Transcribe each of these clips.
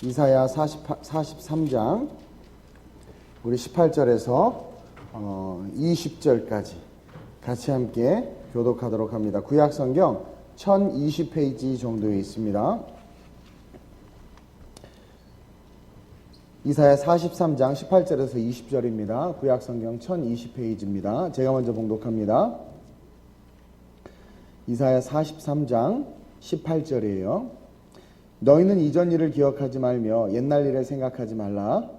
이사야 43장 우리 18절에서 20절까지 같이 함께 교독하도록 합니다. 구약성경 1020페이지 정도에 있습니다. 이사야 43장 18절에서 20절입니다. 구약성경 1020페이지입니다. 제가 먼저 봉독합니다. 이사야 43장 18절이에요. 너희는 이전 일을 기억하지 말며 옛날 일을 생각하지 말라.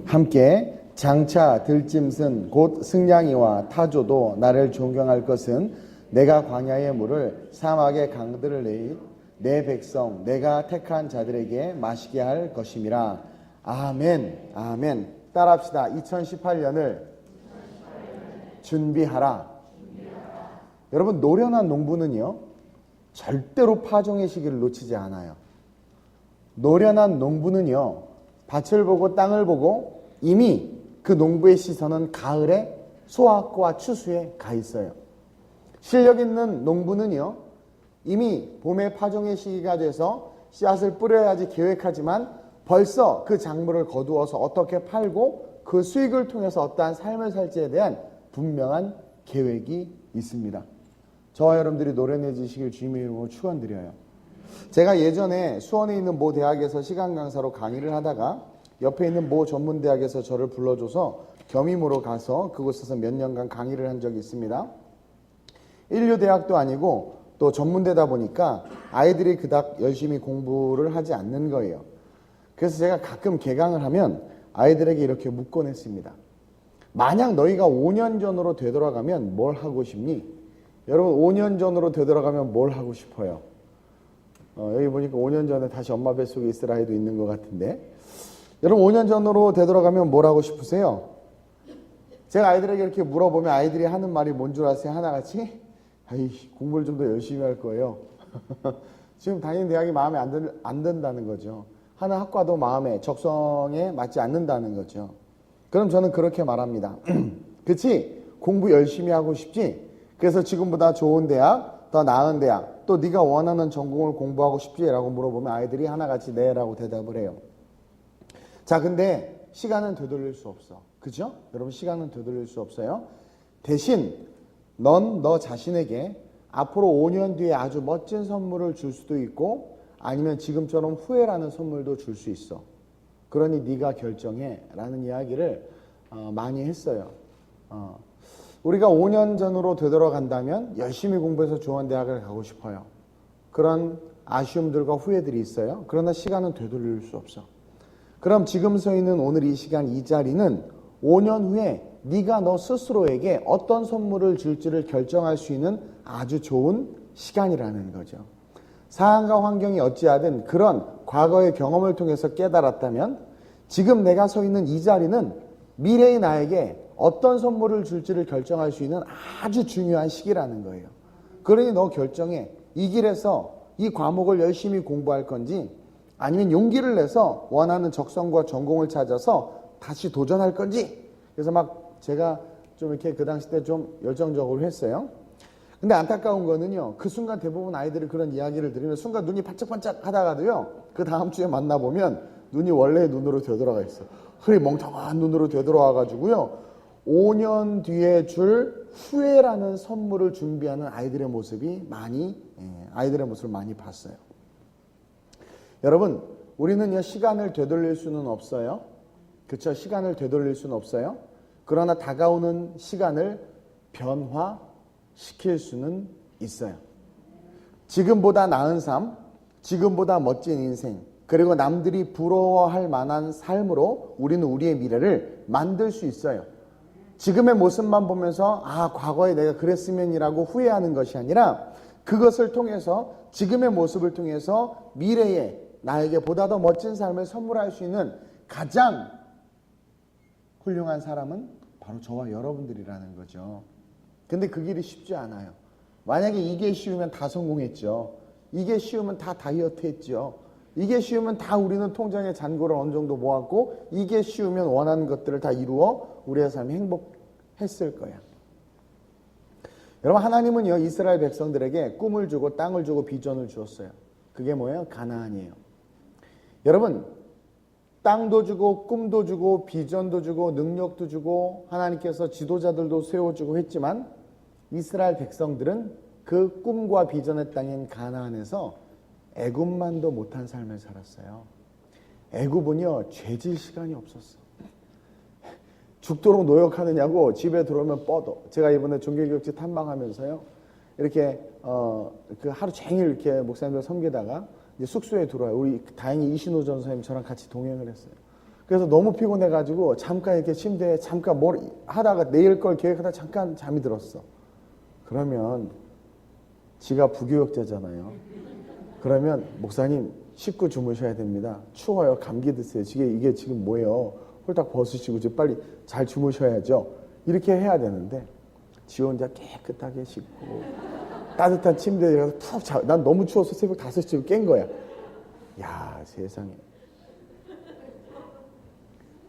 함께 장차 들짐승 곧 승냥이와 타조도 나를 존경할 것은 내가 광야의 물을 사막의 강들을 내일 내 백성 내가 택한 자들에게 마시게 할 것임이라. 아멘. 아멘. 따라합시다. 2018년을 준비하라. 여러분, 노련한 농부는요 절대로 파종의 시기를 놓치지 않아요. 노련한 농부는요 밭을 보고 땅을 보고 이미 그 농부의 시선은 가을에 수확과 추수에 가 있어요. 실력 있는 농부는요 이미 봄에 파종의 시기가 돼서 씨앗을 뿌려야지 계획하지만 벌써 그 작물을 거두어서 어떻게 팔고 그 수익을 통해서 어떠한 삶을 살지에 대한 분명한 계획이 있습니다. 저와 여러분들이 노련해지시길 주님의 이름으로 축원드려요. 제가 예전에 수원에 있는 모 대학에서 시간 강사로 강의를 하다가 옆에 있는 모 전문대학에서 저를 불러줘서 겸임으로 가서 그곳에서 몇 년간 강의를 한 적이 있습니다. 인류대학도 아니고 또 전문대다 보니까 아이들이 그닥 열심히 공부를 하지 않는 거예요. 그래서 제가 가끔 개강을 하면 아이들에게 이렇게 묻곤 했습니다. 만약 너희가 5년 전으로 되돌아가면 뭘 하고 싶니? 여러분 5년 전으로 되돌아가면 뭘 하고 싶어요? 여기 보니까 5년 전에 다시 엄마 뱃속에 있을 아이도 있는 것 같은데, 여러분 5년 전으로 되돌아가면 뭘 하고 싶으세요? 제가 아이들에게 이렇게 물어보면 아이들이 하는 말이 뭔 줄 아세요? 하나같이? 아이, 공부를 좀 더 열심히 할 거예요. 지금 다니는 대학이 마음에 안 든다는 거죠. 하는 학과도 마음에 적성에 맞지 않는다는 거죠. 그럼 저는 그렇게 말합니다. 그치? 공부 열심히 하고 싶지? 그래서 지금보다 좋은 대학, 더 나은 대학, 또 네가 원하는 전공을 공부하고 싶지? 라고 물어보면 아이들이 하나같이 네 라고 대답을 해요. 자, 근데 시간은 되돌릴 수 없어. 그죠? 여러분 시간은 되돌릴 수 없어요. 대신 넌 너 자신에게 앞으로 5년 뒤에 아주 멋진 선물을 줄 수도 있고 아니면 지금처럼 후회라는 선물도 줄 수 있어. 그러니 네가 결정해 라는 이야기를 많이 했어요. 우리가 5년 전으로 되돌아간다면 열심히 공부해서 좋은 대학을 가고 싶어요. 그런 아쉬움들과 후회들이 있어요. 그러나 시간은 되돌릴 수 없어. 그럼 지금 서 있는 오늘 이 시간 이 자리는 5년 후에 네가 너 스스로에게 어떤 선물을 줄지를 결정할 수 있는 아주 좋은 시간이라는 거죠. 상황과 환경이 어찌하든 그런 과거의 경험을 통해서 깨달았다면 지금 내가 서 있는 이 자리는 미래의 나에게 어떤 선물을 줄지를 결정할 수 있는 아주 중요한 시기라는 거예요. 그러니 너 결정해. 이 길에서 이 과목을 열심히 공부할 건지 아니면 용기를 내서 원하는 적성과 전공을 찾아서 다시 도전할 건지. 그래서 막 제가 좀 이렇게 그 당시 때 좀 열정적으로 했어요. 근데 안타까운 거는요, 그 순간 대부분 아이들이 그런 이야기를 들으면 순간 눈이 반짝반짝 하다가도요, 그 다음 주에 만나보면 눈이 원래의 눈으로 되돌아가 있어. 흐리 멍청한 눈으로 되돌아와가지고요, 5년 뒤에 줄 후회라는 선물을 준비하는 아이들의 모습을 많이 봤어요. 여러분, 우리는요, 시간을 되돌릴 수는 없어요. 그렇죠? 시간을 되돌릴 수는 없어요. 그러나 다가오는 시간을 변화시킬 수는 있어요. 지금보다 나은 삶, 지금보다 멋진 인생, 그리고 남들이 부러워할 만한 삶으로 우리는 우리의 미래를 만들 수 있어요. 지금의 모습만 보면서 과거에 내가 그랬으면이라고 후회하는 것이 아니라 그것을 통해서 지금의 모습을 통해서 미래에 나에게 보다 더 멋진 삶을 선물할 수 있는 가장 훌륭한 사람은 바로 저와 여러분들이라는 거죠. 근데 그 길이 쉽지 않아요. 만약에 이게 쉬우면 다 성공했죠. 이게 쉬우면 다 다이어트 했죠. 이게 쉬우면 다 우리는 통장에 잔고를 어느 정도 모았고 이게 쉬우면 원하는 것들을 다 이루어 우리의 삶이 했을 거야. 여러분, 하나님은요 이스라엘 백성들에게 꿈을 주고 땅을 주고 비전을 주었어요. 그게 뭐예요? 가나안이에요. 여러분, 땅도 주고 꿈도 주고 비전도 주고 능력도 주고 하나님께서 지도자들도 세워주고 했지만 이스라엘 백성들은 그 꿈과 비전의 땅인 가나안에서 애굽만도 못한 삶을 살았어요. 애굽은요 죄질 시간이 없었어. 죽도록 노역하느냐고 집에 들어오면 뻗어. 제가 이번에 종교교육지 탐방하면서요 이렇게 그 하루 종일 이렇게 목사님들 섬기다가 이제 숙소에 들어와요. 우리 다행히 이신호 전사님 저랑 같이 동행을 했어요. 그래서 너무 피곤해가지고 잠깐 이렇게 침대에 잠깐 뭘 하다가 내일 걸 계획하다 잠깐 잠이 들었어. 그러면 지가 부교역자잖아요. 그러면 목사님 씻고 주무셔야 됩니다. 추워요. 감기 드세요. 이게 지금 뭐예요? 홀딱 벗으시고 이제 빨리 잘 주무셔야죠. 이렇게 해야 되는데 지 혼자 깨끗하게 씻고 따뜻한 침대에 가서 푹 자. 난 너무 추워서 새벽 5시쯤 깬 거야. 야, 세상에.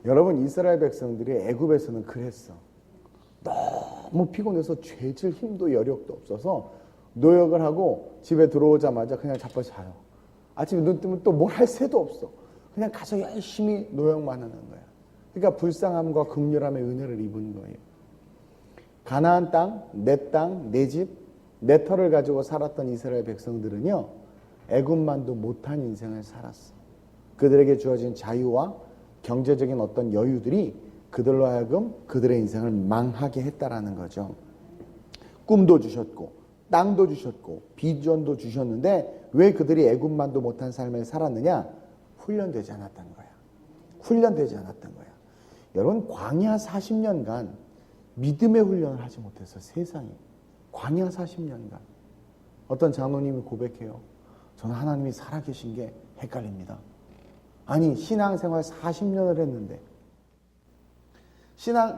여러분, 이스라엘 백성들이 애굽에서는 그랬어. 너무 피곤해서 죄질 힘도 여력도 없어서 노역을 하고 집에 들어오자마자 그냥 자빠져 자요. 아침에 눈 뜨면 또 뭘 할 새도 없어. 그냥 가서 열심히 노역만 하는 거야. 그러니까 불쌍함과 긍휼함의 은혜를 입은 거예요. 가나안 땅, 내 집, 내 터를 가지고 살았던 이스라엘 백성들은요 애굽만도 못한 인생을 살았어. 그들에게 주어진 자유와 경제적인 어떤 여유들이 그들로 하여금 그들의 인생을 망하게 했다라는 거죠. 꿈도 주셨고 땅도 주셨고 비전도 주셨는데 왜 그들이 애굽만도 못한 삶을 살았느냐? 훈련되지 않았다는 거야. 훈련되지 않았던 거야. 여러분, 광야 40년간 믿음의 훈련을 하지 못해서 세상에 광야 40년간 어떤 장로님이 고백해요. 저는 하나님이 살아계신 게 헷갈립니다. 아니, 신앙생활 40년을 했는데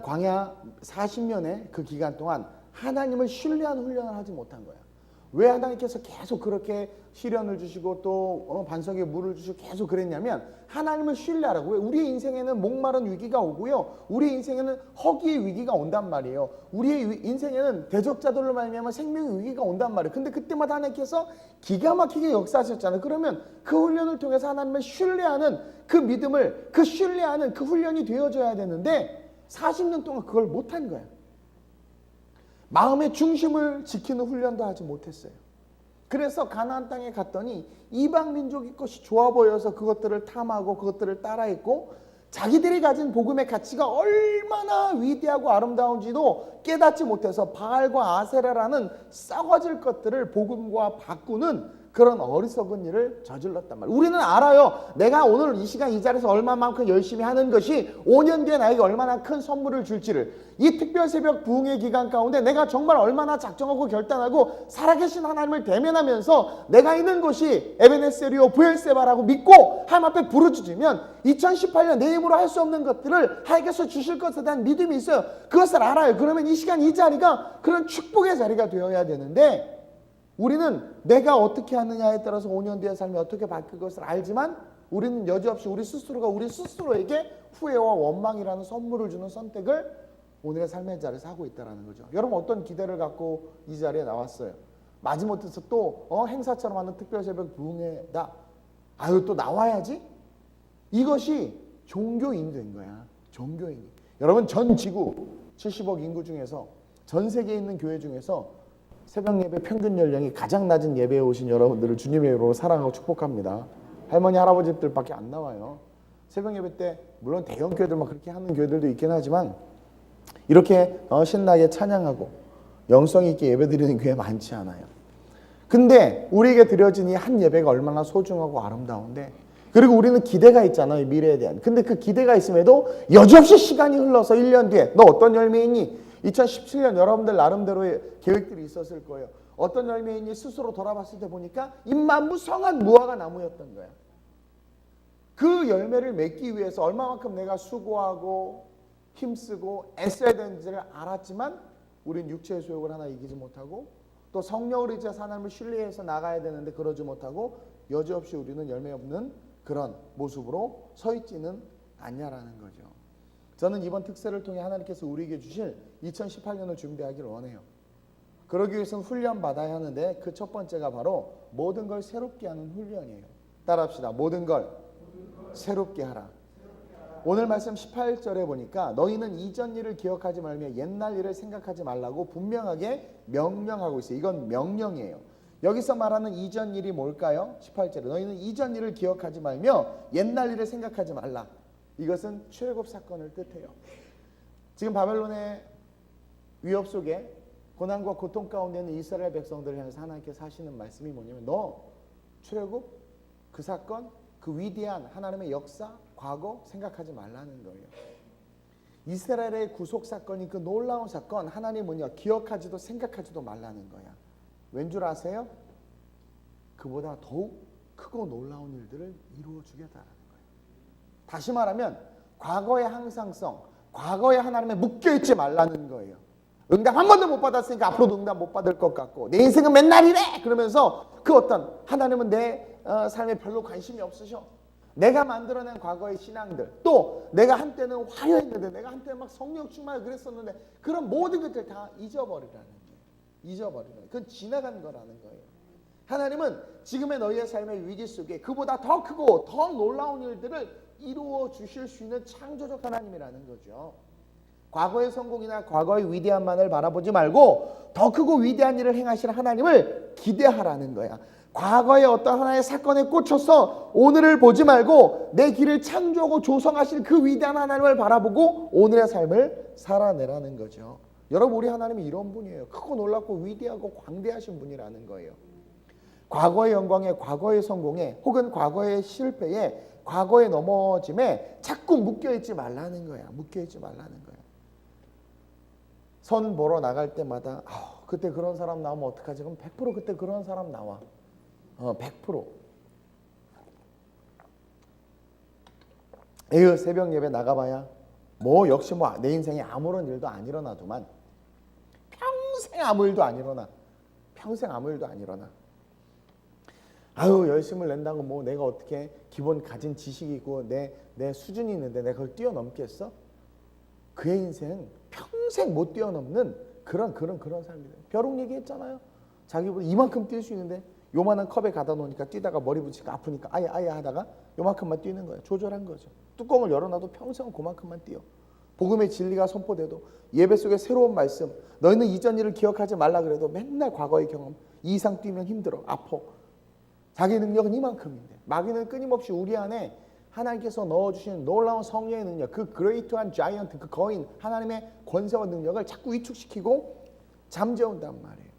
광야 40년의 그 기간 동안 하나님을 신뢰하는 훈련을 하지 못한 거야. 왜 하나님께서 계속 그렇게 시련을 주시고 또 반석에 물을 주시고 계속 그랬냐면 하나님을 신뢰하라고. 왜? 우리의 인생에는 목마른 위기가 오고요. 우리의 인생에는 허기의 위기가 온단 말이에요. 우리의 인생에는 대적자들로 말미암아 생명의 위기가 온단 말이에요. 근데 그때마다 하나님께서 기가 막히게 역사하셨잖아요. 그러면 그 훈련을 통해서 하나님을 신뢰하는 그 믿음을 신뢰하는 그 훈련이 되어져야 되는데 40년 동안 그걸 못한 거야. 마음의 중심을 지키는 훈련도 하지 못했어요. 그래서 가나안 땅에 갔더니 이방 민족의 것이 좋아 보여서 그것들을 탐하고 그것들을 따라했고 자기들이 가진 복음의 가치가 얼마나 위대하고 아름다운지도 깨닫지 못해서 바알과 아세라라는 썩어질 것들을 복음과 바꾸는 그런 어리석은 일을 저질렀단 말이에요. 우리는 알아요. 내가 오늘 이 시간 이 자리에서 얼마만큼 열심히 하는 것이 5년 뒤에 나에게 얼마나 큰 선물을 줄지를, 이 특별 새벽 부흥의 기간 가운데 내가 정말 얼마나 작정하고 결단하고 살아계신 하나님을 대면하면서 내가 있는 곳이 에베네세리오 부엘세바라고 믿고 하나님 앞에 부르짖으면 2018년 내 힘으로 할 수 없는 것들을 하나님께서 주실 것에 대한 믿음이 있어요. 그것을 알아요. 그러면 이 시간 이 자리가 그런 축복의 자리가 되어야 되는데 우리는 내가 어떻게 하느냐에 따라서 5년 뒤의 삶이 어떻게 바뀔 것을 알지만 우리는 여지없이 우리 스스로가 우리 스스로에게 후회와 원망이라는 선물을 주는 선택을 오늘의 삶의 자리에서 하고 있다는 거죠. 여러분, 어떤 기대를 갖고 이 자리에 나왔어요? 마지못해서 또 행사처럼 하는 특별새벽 부흥회다. 아유, 또 나와야지? 이것이 종교인 된 거야. 종교인이. 여러분, 전 지구 70억 인구 중에서 전 세계에 있는 교회 중에서 새벽 예배 평균 연령이 가장 낮은 예배에 오신 여러분들을 주님의 이름으로 사랑하고 축복합니다. 할머니 할아버지들밖에 안 나와요. 새벽 예배 때 물론 대형 교회들만 그렇게 하는 교회들도 있긴 하지만 이렇게 신나게 찬양하고 영성 있게 예배드리는 교회 많지 않아요. 근데 우리에게 드려진 이 한 예배가 얼마나 소중하고 아름다운데, 그리고 우리는 기대가 있잖아요, 미래에 대한. 근데 그 기대가 있음에도 여지없이 시간이 흘러서 1년 뒤에 너 어떤 열매이니? 2017년 여러분들 나름대로의 계획들이 있었을 거예요. 어떤 열매이니? 스스로 돌아봤을 때 보니까 임만무성한 무화과 나무였던 거야. 그 열매를 맺기 위해서 얼마만큼 내가 수고하고 힘쓰고 애써야 되는지를 알았지만 우린 육체의 소욕을 하나 이기지 못하고 또 성령을 의지해서 하나님을 신뢰해서 나가야 되는데 그러지 못하고 여지없이 우리는 열매 없는 그런 모습으로 서 있지는 않냐라는 거죠. 저는 이번 특세를 통해 하나님께서 우리에게 주실 2018년을 준비하기를 원해요. 그러기 위해서는 훈련 받아야 하는데 그 첫 번째가 바로 모든 걸 새롭게 하는 훈련이에요. 따라합시다. 모든 걸 새롭게 하라. 오늘 말씀 18절에 보니까 너희는 이전 일을 기억하지 말며 옛날 일을 생각하지 말라고 분명하게 명령하고 있어요. 이건 명령이에요. 여기서 말하는 이전 일이 뭘까요? 18절에 너희는 이전 일을 기억하지 말며 옛날 일을 생각하지 말라. 이것은 출애굽 사건을 뜻해요. 지금 바벨론의 위협 속에 고난과 고통 가운데 있는 이스라엘 백성들을 향해서 하나님께서 하시는 말씀이 뭐냐면 너 출애굽 그 사건 그 위대한 하나님의 역사 과거 생각하지 말라는 거예요. 이스라엘의 구속 사건이 그 놀라운 사건 하나님 뭐냐 기억하지도 생각하지도 말라는 거야. 왠 줄 아세요? 그보다 더욱 크고 놀라운 일들을 이루어 주겠다라는 거예요. 다시 말하면 과거의 항상성, 과거의 하나님에 묶여있지 말라는 거예요. 응답 한 번도 못 받았으니까 앞으로도 응답 못 받을 것 같고 내 인생은 맨날 이래! 그러면서 그 어떤 하나님은 내 삶에 별로 관심이 없으셔. 내가 만들어낸 과거의 신앙들 또 내가 한때는 화려했는데 내가 한때 막 성령 충만하고 그랬었는데 그런 모든 것들 다 잊어버리라는 거예요. 잊어버리는 거예요. 그건 지나간 거라는 거예요. 하나님은 지금의 너희의 삶의 위기 속에 그보다 더 크고 더 놀라운 일들을 이루어 주실 수 있는 창조적 하나님이라는 거죠. 과거의 성공이나 과거의 위대함만을 바라보지 말고 더 크고 위대한 일을 행하실 하나님을 기대하라는 거야. 과거의 어떤 하나의 사건에 꽂혀서 오늘을 보지 말고 내 길을 창조하고 조성하실 그 위대한 하나님을 바라보고 오늘의 삶을 살아내라는 거죠. 여러분 우리 하나님이 이런 분이에요. 크고 놀랍고 위대하고 광대하신 분이라는 거예요. 과거의 영광에 과거의 성공에 혹은 과거의 실패에 과거의 넘어짐에 자꾸 묶여있지 말라는 거야. 묶여있지 말라는 거야. 선 보러 나갈 때마다 그때 그런 사람 나오면 어떡하지? 그럼 100% 그때 그런 사람 나와. 100%. 에휴 새벽 예배 나가봐야 뭐 역시 뭐 내 인생에 아무런 일도 안 일어나더만 평생 아무 일도 안 일어나. 평생 아무 일도 안 일어나. 아유 열심을 낸다고 뭐 내가 어떻게 기본 가진 지식이 있고 내 수준이 있는데 내가 그걸 뛰어넘겠어? 그의 인생 평생 못 뛰어넘는 그런 삶이에요. 벼룩 얘기했잖아요. 자기보다 이만큼 뛸 수 있는데 요만한 컵에 가다 놓으니까 뛰다가 머리 붙이니까 아프니까 아예 하다가 요만큼만 뛰는 거예요. 조절한 거죠. 뚜껑을 열어놔도 평생 그만큼만 뛰어. 복음의 진리가 선포돼도 예배 속에 새로운 말씀 너희는 이전 일을 기억하지 말라 그래도 맨날 과거의 경험 이 이상 뛰면 힘들어 아파. 자기 능력은 이만큼인데 마귀는 끊임없이 우리 안에 하나님께서 넣어주신 놀라운 성령의 능력 그 그레이트한 자이언트 그 거인 하나님의 권세와 능력을 자꾸 위축시키고 잠재운단 말이에요.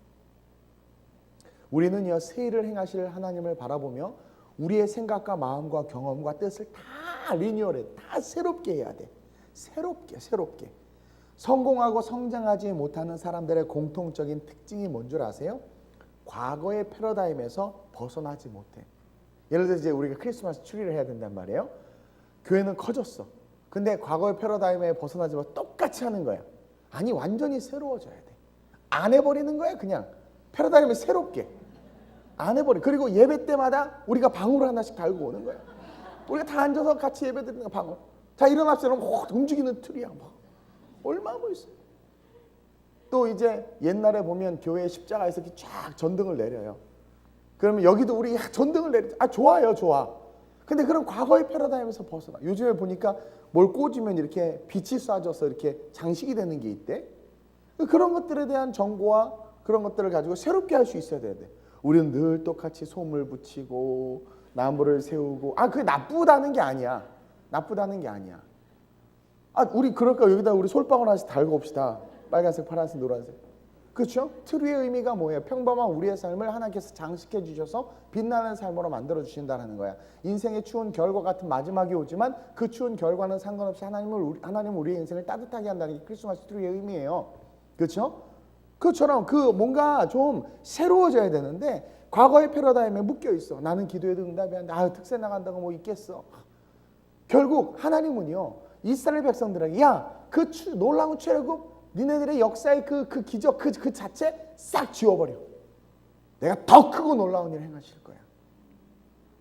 우리는요 새 일을 행하실 하나님을 바라보며 우리의 생각과 마음과 경험과 뜻을 다 리뉴얼해 다 새롭게 해야 돼. 새롭게 성공하고 성장하지 못하는 사람들의 공통적인 특징이 뭔 줄 아세요? 과거의 패러다임에서 벗어나지 못해. 예를 들어 이제 우리가 크리스마스 트리를 해야 된단 말이에요. 교회는 커졌어. 근데 과거의 패러다임에 벗어나지 못해 똑같이 하는 거야. 아니 완전히 새로워져야 돼. 안 해버리는 거야 그냥. 패러다임을 새롭게 안 해버려. 그리고 예배 때마다 우리가 방울 하나씩 달고 오는 거야. 우리가 다 앉아서 같이 예배 드리는 거 방울. 자 일어납시다. 그럼 움직이는 틀이야. 막. 얼마나 멋있어. 또 이제 옛날에 보면 교회 십자가에서 이렇게 쫙 전등을 내려요. 그러면 여기도 우리 전등을 내리죠. 좋아요. 좋아. 근데 그런 과거의 패러다임에서 벗어나. 요즘에 보니까 뭘 꽂으면 이렇게 빛이 쏴져서 이렇게 장식이 되는 게 있대. 그런 것들에 대한 정보와 그런 것들을 가지고 새롭게 할 수 있어야 돼. 우리는 늘 똑같이 솜을 붙이고 나무를 세우고 그게 나쁘다는 게 아니야. 우리 그럴까 여기다 우리 솔방울 하나씩 달고 옵시다. 빨간색, 파란색, 노란색. 그렇죠? 트리의 의미가 뭐예요? 평범한 우리의 삶을 하나님께서 장식해 주셔서 빛나는 삶으로 만들어 주신다는 거야. 인생의 추운 겨울과 같은 마지막이 오지만 그 추운 겨울과는 상관없이 하나님은 우리의 인생을 따뜻하게 한다는 게 크리스마스 트리의 의미예요. 그렇죠? 그것처럼 뭔가 좀 새로워져야 되는데 과거의 패러다임에 묶여 있어. 나는 기도해도 응답이 안 돼. 특세 나간다고 뭐 있겠어. 결국 하나님은요 이스라엘 백성들에게 그 놀라운 출애굽 니네들의 역사의 그 기적 그 자체 싹 지워버려. 내가 더 크고 놀라운 일을 행하실 거야.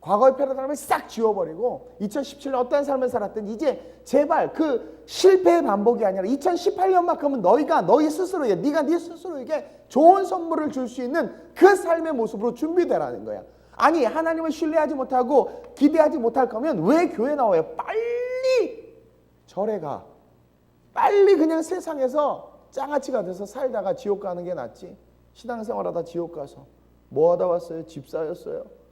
과거의 패러다임을 싹 지워버리고 2017년 어떠한 삶을 살았든 이제 제발 그 실패의 반복이 아니라 2018년만큼은 너희가 너희 스스로에게 네가 네 스스로에게 좋은 선물을 줄 수 있는 그 삶의 모습으로 준비되라는 거야. 아니 하나님을 신뢰하지 못하고 기대하지 못할 거면 왜 교회 나와요? 빨리 절에 가. 빨리 그냥 세상에서 장아찌가 돼서 살다가 지옥 가는 게 낫지. 신앙생활하다 지옥 가서 뭐 하다 왔어요? 집사였어요.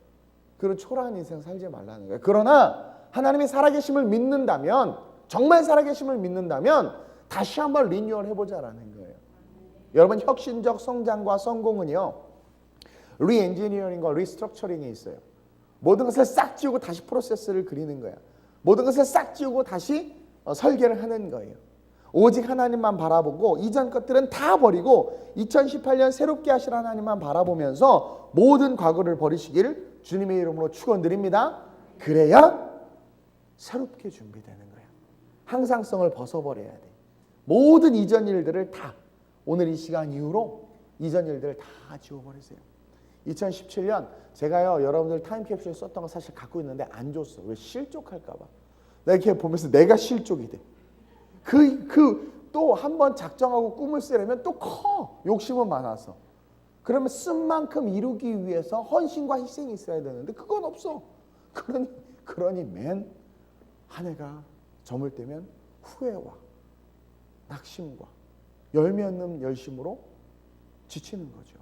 그런 초라한 인생 살지 말라는 거예요. 그러나 하나님이 살아계심을 믿는다면, 정말 살아계심을 믿는다면 다시 한번 리뉴얼 해보자라는 거예요. 여러분, 혁신적 성장과 성공은요, 리엔지니어링과 리스트럭처링이 있어요. 모든 것을 싹 지우고 다시 프로세스를 그리는 거야. 모든 것을 싹 지우고 다시 설계를 하는 거예요. 오직 하나님만 바라보고 이전 것들은 다 버리고 2018년 새롭게 하실 하나님만 바라보면서 모든 과거를 버리시길 주님의 이름으로 축원드립니다. 그래야 새롭게 준비되는 거야. 항상성을 벗어버려야 돼. 모든 이전 일들을 다 오늘 이 시간 이후로 이전 일들을 다 지워버리세요. 2017년 제가요 여러분들 타임캡슐 썼던 거 사실 갖고 있는데 안 줬어. 왜? 실족할까 봐. 내가 이렇게 보면서 내가 실족이 돼. 또 한 번 작정하고 꿈을 쓰려면 또 커. 욕심은 많아서. 그러면 쓴 만큼 이루기 위해서 헌신과 희생이 있어야 되는데 그건 없어. 그러니 맨 한 해가 저물 때면 후회와 낙심과 열매 없는 열심으로 지치는 거죠.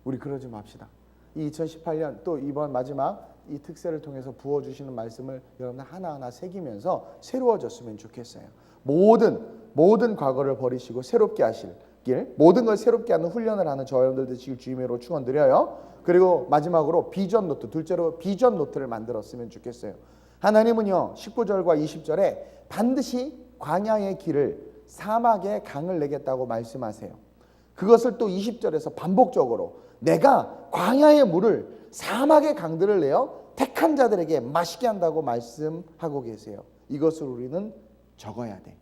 우리 그러지 맙시다. 이 2018년 또 이번 마지막 이 특세를 통해서 부어주시는 말씀을 여러분 하나하나 새기면서 새로워졌으면 좋겠어요. 모든 과거를 버리시고 새롭게 하실 길, 모든 걸 새롭게 하는 훈련을 하는 저 여러분들 되시길 주님으로 축원드려요. 그리고 마지막으로 비전 노트, 둘째로 비전 노트를 만들었으면 좋겠어요. 하나님은요 19절과 20절에 반드시 광야의 길을 사막의 강을 내겠다고 말씀하세요. 그것을 또 20절에서 반복적으로 내가 광야의 물을 사막의 강들을 내어 택한 자들에게 마시게 한다고 말씀하고 계세요. 이것을 우리는 적어야 돼.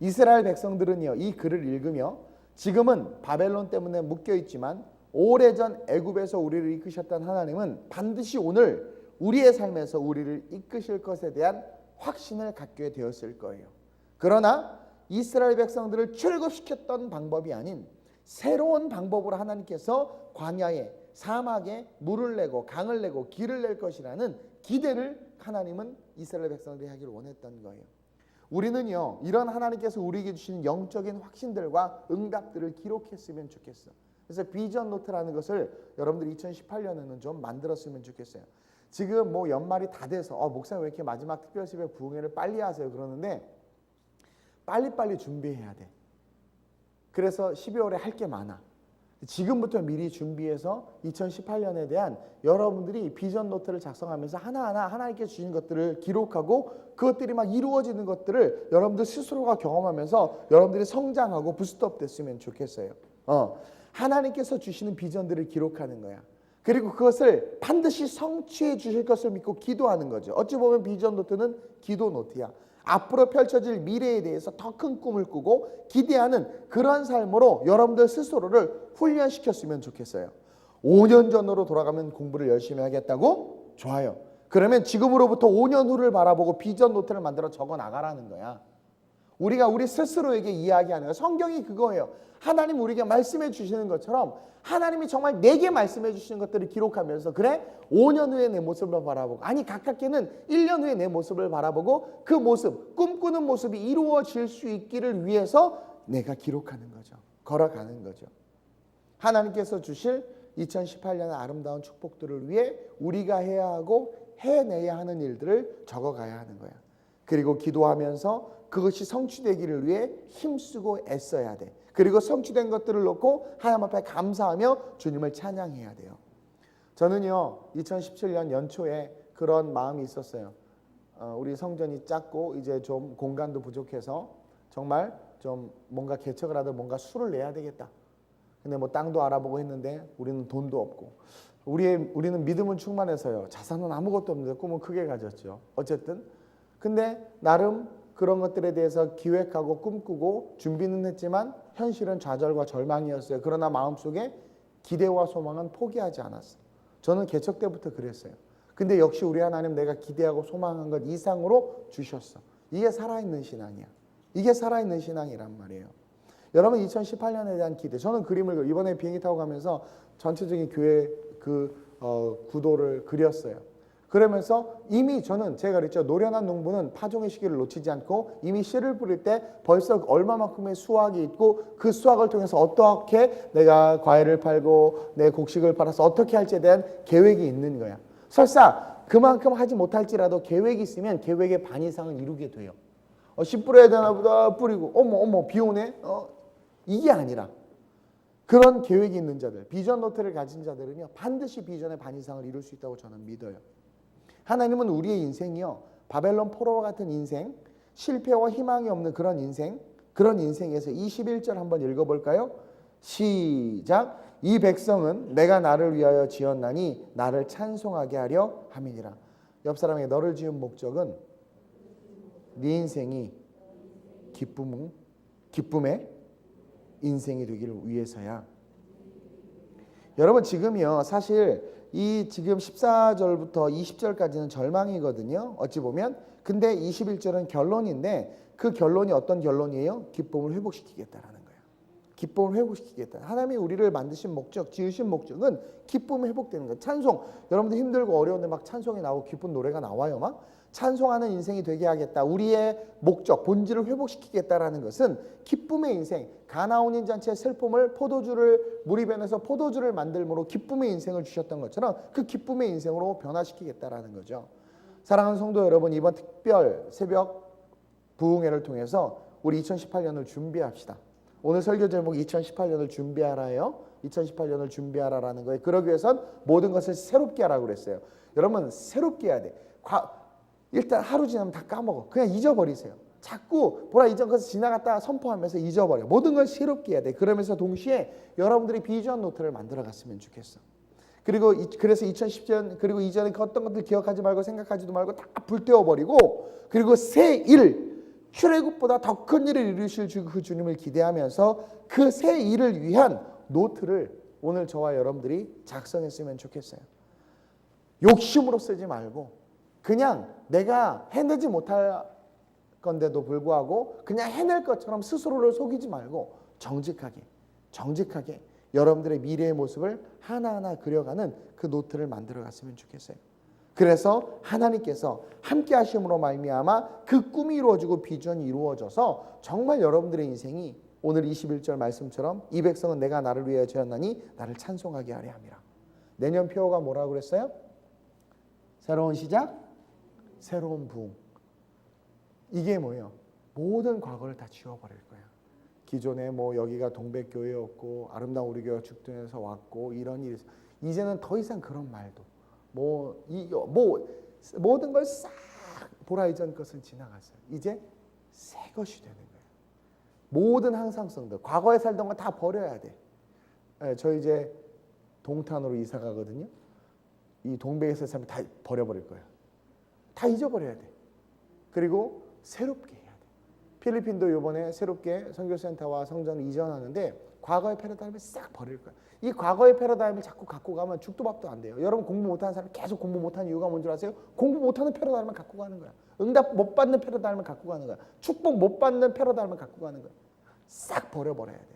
이스라엘 백성들은요 이 글을 읽으며 지금은 바벨론 때문에 묶여있지만 오래전 애굽에서 우리를 이끄셨던 하나님은 반드시 오늘 우리의 삶에서 우리를 이끄실 것에 대한 확신을 갖게 되었을 거예요. 그러나 이스라엘 백성들을 출급시켰던 방법이 아닌 새로운 방법으로 하나님께서 광야에 사막에 물을 내고 강을 내고 길을 낼 것이라는 기대를 하나님은 이스라엘 백성들이 하기를 원했던 거예요. 우리는요 이런 하나님께서 우리에게 주신 영적인 확신들과 응답들을 기록했으면 좋겠어. 그래서 비전 노트라는 것을 여러분들 2018년에는 좀 만들었으면 좋겠어요. 지금 뭐 연말이 다 돼서 목사님 왜 이렇게 마지막 특별시배 부흥회를 빨리 하세요 그러는데 빨리빨리 준비해야 돼. 그래서 12월에 할 게 많아. 지금부터 미리 준비해서 2018년에 대한 여러분들이 비전 노트를 작성하면서 하나하나 하나님께 주신 것들을 기록하고 그것들이 막 이루어지는 것들을 여러분들 스스로가 경험하면서 여러분들이 성장하고 부스트업 됐으면 좋겠어요. 하나님께서 주시는 비전들을 기록하는 거야. 그리고 그것을 반드시 성취해 주실 것을 믿고 기도하는 거죠. 어찌 보면 비전 노트는 기도 노트야. 앞으로 펼쳐질 미래에 대해서 더 큰 꿈을 꾸고 기대하는 그런 삶으로 여러분들 스스로를 훈련시켰으면 좋겠어요. 5년 전으로 돌아가면 공부를 열심히 하겠다고? 좋아요. 그러면 지금으로부터 5년 후를 바라보고 비전 노트를 만들어 적어 나가라는 거야. 우리가 우리 스스로에게 이야기하는 거. 성경이 그거예요. 하나님 우리에게 말씀해 주시는 것처럼 하나님이 정말 내게 말씀해 주시는 것들을 기록하면서 그래 5년 후에 내 모습을 바라보고 아니 가깝게는 1년 후에 내 모습을 바라보고 그 모습 꿈꾸는 모습이 이루어질 수 있기를 위해서 내가 기록하는 거죠. 걸어가는 거죠. 하나님께서 주실 2018년의 아름다운 축복들을 위해 우리가 해야 하고 해내야 하는 일들을 적어가야 하는 거야. 그리고 기도하면서 그것이 성취되기를 위해 힘쓰고 애써야 돼. 그리고 성취된 것들을 놓고 하나님 앞에 감사하며 주님을 찬양해야 돼요. 저는요 2017년 연초에 그런 마음이 있었어요. 우리 성전이 작고 이제 좀 공간도 부족해서 정말 좀 뭔가 개척을 하든 뭔가 수를 내야 되겠다. 근데 뭐 땅도 알아보고 했는데 우리는 돈도 없고 우리는 믿음은 충만해서요. 자산은 아무것도 없는데 꿈은 크게 가졌죠. 어쨌든 근데 나름 그런 것들에 대해서 기획하고 꿈꾸고 준비는 했지만 현실은 좌절과 절망이었어요. 그러나 마음속에 기대와 소망은 포기하지 않았어요. 저는 개척 때부터 그랬어요. 근데 역시 우리 하나님 내가 기대하고 소망한 것 이상으로 주셨어. 이게 살아있는 신앙이야. 이게 살아있는 신앙이란 말이에요. 여러분 2018년에 대한 기대. 저는 그림을 이번에 비행기 타고 가면서 전체적인 교회 구도를 그렸어요. 그러면서 이미 저는 제가 그랬죠. 노련한 농부는 파종의 시기를 놓치지 않고 이미 씨를 뿌릴 때 벌써 얼마만큼의 수확이 있고 그 수확을 통해서 어떻게 내가 과일을 팔고 내 곡식을 팔아서 어떻게 할지에 대한 계획이 있는 거야. 설사 그만큼 하지 못할지라도 계획이 있으면 계획의 반 이상은 이루게 돼요. 씨 뿌려야 되나 보다 뿌리고 어머 비 오네. 이게 아니라 그런 계획이 있는 자들, 비전 노트를 가진 자들은요 반드시 비전의 반 이상을 이룰 수 있다고 저는 믿어요. 하나님은 우리의 인생이요 바벨론 포로와 같은 인생, 실패와 희망이 없는 그런 인생에서 21절 한번 읽어볼까요? 시작. 이 백성은 내가 나를 위하여 지었나니 나를 찬송하게 하려 함이니라. 옆 사람에게 너를 지은 목적은 네 인생이 기쁨의 인생이 되기를 위해서야. 여러분 지금이요 사실 이 지금 14절부터 20절까지는 절망이거든요. 어찌 보면. 근데 21절은 결론인데 그 결론이 어떤 결론이에요? 기쁨을 회복시키겠다라는 거예요. 기쁨을 회복시키겠다. 하나님이 우리를 만드신 목적, 지으신 목적은 기쁨이 회복되는 거예요. 찬송. 여러분들 힘들고 어려운데 막 찬송이 나오고 기쁜 노래가 나와요. 막 찬송하는 인생이 되게 하겠다. 우리의 목적, 본질을 회복시키겠다라는 것은 기쁨의 인생, 가나온인 잔치의 슬픔을 포도주를 물이 변해서 포도주를 만들므로 기쁨의 인생을 주셨던 것처럼 그 기쁨의 인생으로 변화시키겠다라는 거죠. 사랑하는 성도 여러분, 이번 특별 새벽 부흥회를 통해서 우리 2018년을 준비합시다. 오늘 설교 제목이 2018년을 준비하라예요. 2018년을 준비하라라는 거예요. 그러기 위해선 모든 것을 새롭게 하라고 그랬어요. 여러분 새롭게 해야 돼. 일단 하루 지나면 다 까먹어. 그냥 잊어버리세요. 자꾸 보라 이전 것을 지나갔다 선포하면서 잊어버려. 모든 걸 새롭게 해야 돼. 그러면서 동시에 여러분들이 비전 노트를 만들어 갔으면 좋겠어. 그리고 그래서 2010년 그리고 이전에 어떤 것들 기억하지 말고 생각하지도 말고 다 불태워버리고 그리고 새 일 출애굽보다 더 큰 일을 이루실 그 주님을 기대하면서 그 새 일을 위한 노트를 오늘 저와 여러분들이 작성했으면 좋겠어요. 욕심으로 쓰지 말고 그냥 내가 해내지 못할 건데도 불구하고 그냥 해낼 것처럼 스스로를 속이지 말고 정직하게 여러분들의 미래의 모습을 하나하나 그려가는 그 노트를 만들어 갔으면 좋겠어요. 그래서 하나님께서 함께 하심으로 말미암아 그 꿈이 이루어지고 비전이 이루어져서 정말 여러분들의 인생이 오늘 21절 말씀처럼 이 백성은 내가 나를 위하여 지었나니 나를 찬송하게 하려 함이라. 내년 표어가 뭐라고 그랬어요? 새로운 시작, 새로운 부흥. 이게 뭐예요? 모든 과거를 다 지워버릴 거야. 기존에 뭐 여기가 동백교회였고 아름다운 우리 교회가 죽전에서 왔고 이런 일이 있어. 이제는 더 이상 그런 말도 모든 걸 싹 보라 이전 것은 지나갔어요. 이제 새 것이 되는 거예요. 모든 항상성들 과거에 살던 거 다 버려야 돼. 저 이제 동탄으로 이사 가거든요. 이 동백에서 살면 다 버려버릴 거예요. 다 잊어버려야 돼. 그리고 새롭게 해야 돼. 필리핀도 이번에 새롭게 선교센터와 성전을 이전하는데 과거의 패러다임을 싹 버릴 거야. 이 과거의 패러다임을 자꾸 갖고 가면 죽도 밥도 안 돼요. 여러분 공부 못하는 사람이 계속 공부 못하는 이유가 뭔 줄 아세요? 공부 못하는 패러다임을 갖고 가는 거야. 응답 못 받는 패러다임을 갖고 가는 거야. 축복 못 받는 패러다임을 갖고 가는 거야. 싹 버려버려야 돼.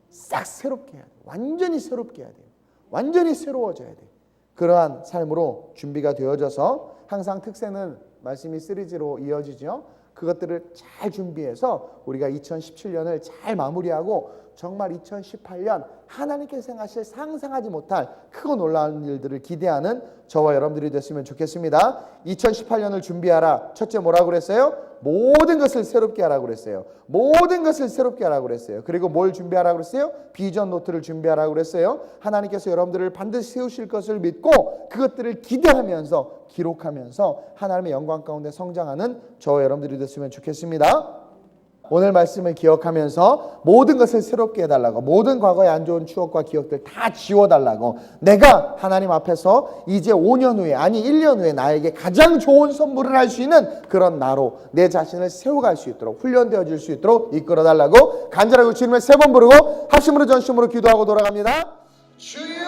싹 새롭게 해야 돼. 완전히 새롭게 해야 돼요. 완전히 새로워져야 돼. 그러한 삶으로 준비가 되어져서 항상 특세는 말씀이 시리즈로 이어지죠. 그것들을 잘 준비해서 우리가 2017년을 잘 마무리하고 정말 2018년 하나님께서 생각하실 상상하지 못할 크고 놀라운 일들을 기대하는 저와 여러분들이 됐으면 좋겠습니다. 2018년을 준비하라. 첫째 뭐라고 그랬어요? 모든 것을 새롭게 하라고 그랬어요. 모든 것을 새롭게 하라고 그랬어요. 그리고 뭘 준비하라고 그랬어요? 비전 노트를 준비하라고 그랬어요. 하나님께서 여러분들을 반드시 세우실 것을 믿고 그것들을 기대하면서 기록하면서 하나님의 영광 가운데 성장하는 저와 여러분들이 됐으면 좋겠습니다. 오늘 말씀을 기억하면서 모든 것을 새롭게 해달라고, 모든 과거의 안 좋은 추억과 기억들 다 지워달라고, 내가 하나님 앞에서 이제 5년 후에 아니 1년 후에 나에게 가장 좋은 선물을 할 수 있는 그런 나로 내 자신을 세워갈 수 있도록 훈련되어질 수 있도록 이끌어달라고 간절하고 주님을 3번 부르고 합심으로 전심으로 기도하고 돌아갑니다. 주여